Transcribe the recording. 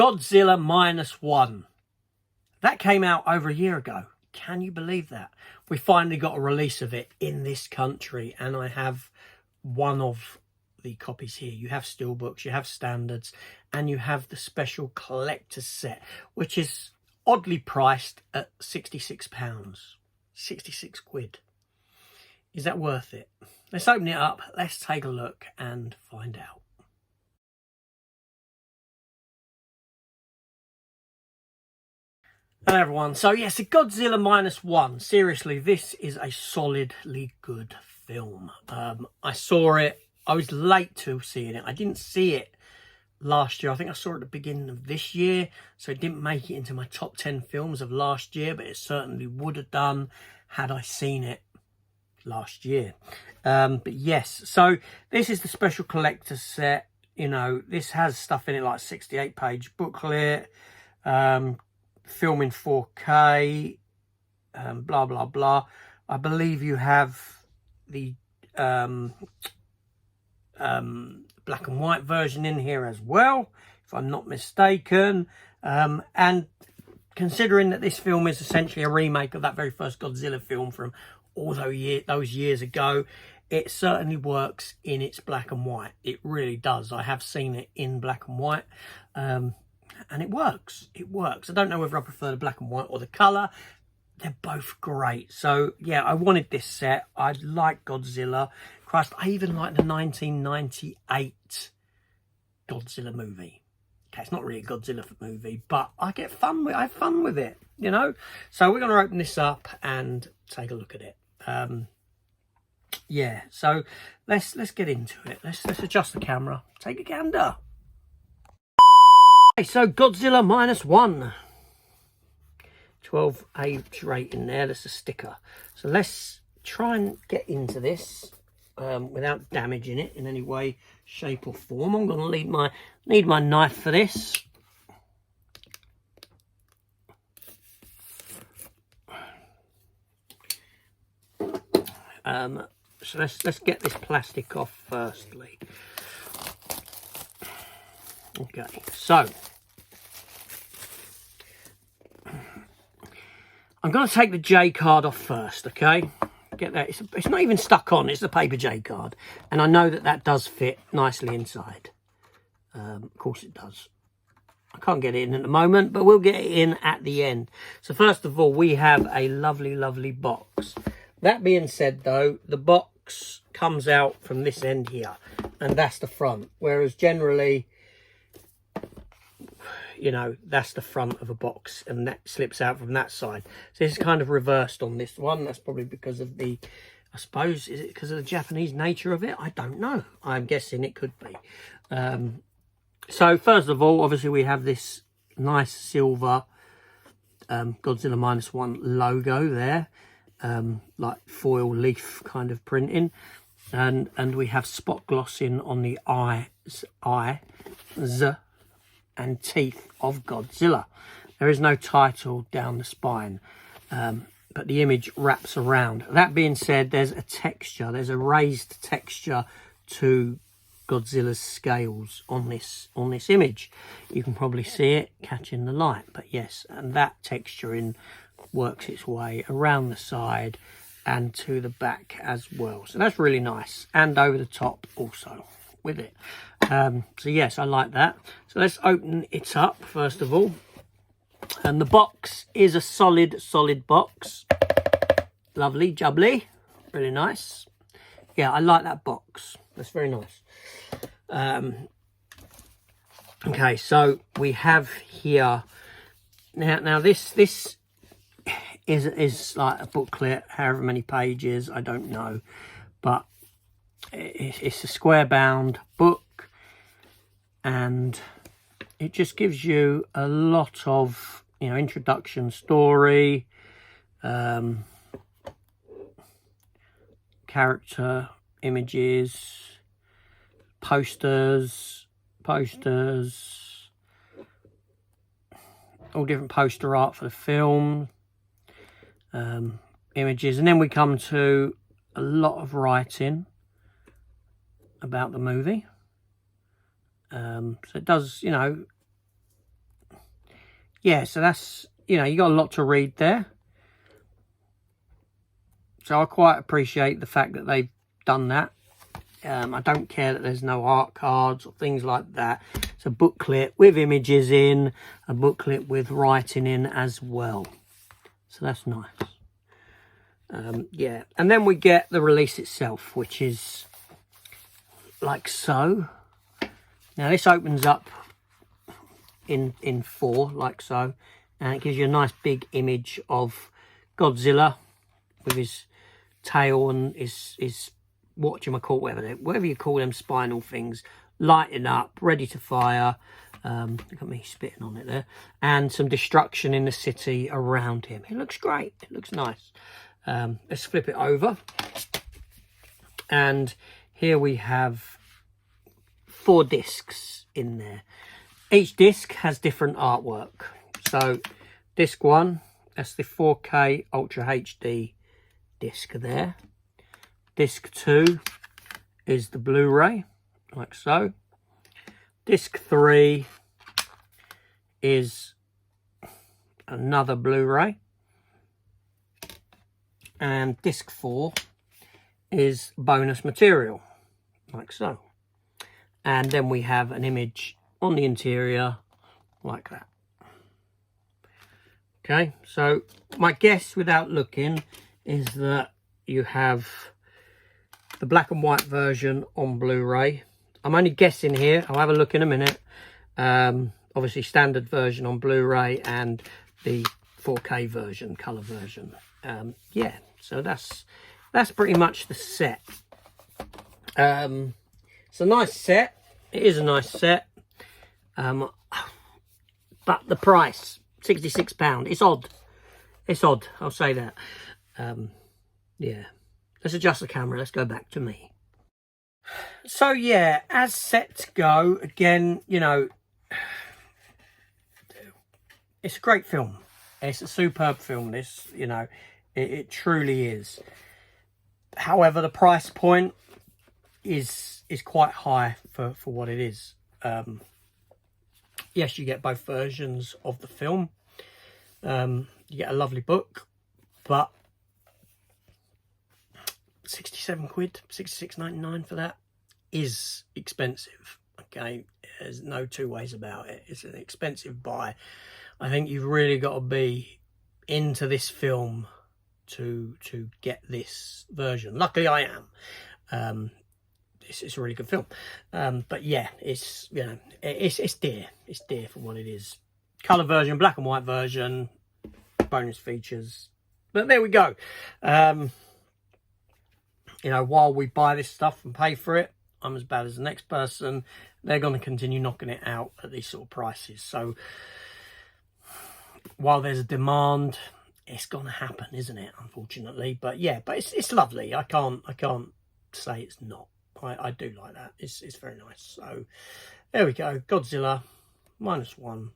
Godzilla -1. That came out over a year ago. Can you believe that? We finally got a release of it in this country, and I have one of the copies here. You have steelbooks, you have standards, and you have the special collector's set, which is oddly priced at £66. 66 quid. Is that worth it? Let's open it up, let's take a look and find out. Hello everyone. So yes, a Godzilla -1. Seriously, this is a solidly good film. I saw it, I was late to seeing it. I didn't see it last year. I think I saw it at the beginning of this year, so it didn't make it into my top 10 films of last year, but it certainly would have done had I seen it last year. But yes, so this is the special collector's set. You know, this has stuff in it like 68-page booklet, film in 4K, blah blah blah. I believe you have the black and white version in here as well, if I'm not mistaken. And considering that this film is essentially a remake of that very first Godzilla film from all those years ago, it certainly works in its black and white. It really does. I have seen it in black and white, and it works. It works. I don't know whether I prefer the black and white or the colour. They're both great. So yeah, I wanted this set. I like Godzilla. Christ, I even like the 1998 Godzilla movie. Okay, it's not really a Godzilla movie, but I have fun with it, you know. So we're going to open this up and take a look at it. Yeah, so let's get into it. Let's adjust the camera. Take a gander. Okay, so Godzilla -1. 12H rating there. That's a sticker. So let's try and get into this without damaging it in any way, shape or form. I'm going to need my knife for this. So let's get this plastic off firstly. Okay, so I'm going to take the J card off first, okay? Get that. It's not even stuck on, it's the paper J card. And I know that does fit nicely inside. Of course it does. I can't get it in at the moment, but we'll get it in at the end. So first of all, we have a lovely, lovely box. That being said, though, the box comes out from this end here, and that's the front. Whereas generally, you know, that's the front of a box, and that slips out from that side. So this is kind of reversed on this one. That's probably because of the, I suppose, is it because of the Japanese nature of it? I don't know. I'm guessing it could be. So first of all, obviously we have this nice silver Godzilla -1 logo there. Like foil leaf kind of printing, and we have spot glossing on the eyes and teeth of Godzilla. There is no title down the spine, but the image wraps around. That being said, there's a texture, there's a raised texture to Godzilla's scales on this image. You can probably see it catching the light, but yes, and that texturing works its way around the side and to the back as well. So that's really nice, and over the top also with it. So yes, I like that. So let's open it up first of all. And the box is a solid box. Lovely jubbly, really nice. Yeah, I like that box. That's very nice. Okay, so we have here now this is like a booklet, however many pages, I don't know, but it's a square bound book, and it just gives you a lot of, you know, introduction, story, character images, posters, all different poster art for the film, images, and then we come to a lot of writing about the movie. So it does, you know, yeah, so that's, you know, you got a lot to read there. So I quite appreciate the fact that they've done that. I don't care that there's no art cards or things like that. It's a booklet with images in, a booklet with writing in as well. So that's nice. Yeah, and then we get the release itself, which is like so. Now this opens up in 4, like so, and it gives you a nice big image of Godzilla with his tail and his whatever you call them spinal things, lighting up, ready to fire. Look at me spitting on it there, and some destruction in the city around him. It looks great. It looks nice. Let's flip it over, and here we have 4 discs in there. Each disc has different artwork. So disc 1, that's the 4K Ultra HD disc there. Disc 2 is the Blu-ray, like so. Disc 3 is another Blu-ray. And disc 4 is bonus material, like so. And then we have an image on the interior, like that. Okay, so my guess without looking is that you have the black and white version on Blu-ray. I'm only guessing here. I'll have a look in a minute. Obviously standard version on Blu-ray and the 4K version, color version. Yeah, so that's pretty much the set. It's a nice set. It is a nice set. But the price, £66. It's odd. It's odd, I'll say that. Yeah. Let's adjust the camera. Let's go back to me. So, yeah, as sets go, again, you know, it's a great film. It's a superb film, this, you know, it truly is. However, the price point is quite high for what it is. Yes, you get both versions of the film. You get a lovely book, but 67 quid, 66.99 for that is expensive. Okay, there's no two ways about it. It's an expensive buy. I think you've really got to be into this film to get this version. Luckily I am. It's a really good film. But yeah, it's, you know, it's dear. It's dear for what it is. Colour version, black and white version, bonus features. But there we go. You know, while we buy this stuff and pay for it, I'm as bad as the next person. They're going to continue knocking it out at these sort of prices. So while there's a demand, it's going to happen, isn't it? Unfortunately, but yeah, but it's lovely. I can't say it's not. I do like that. It's very nice. So there we go. Godzilla -1.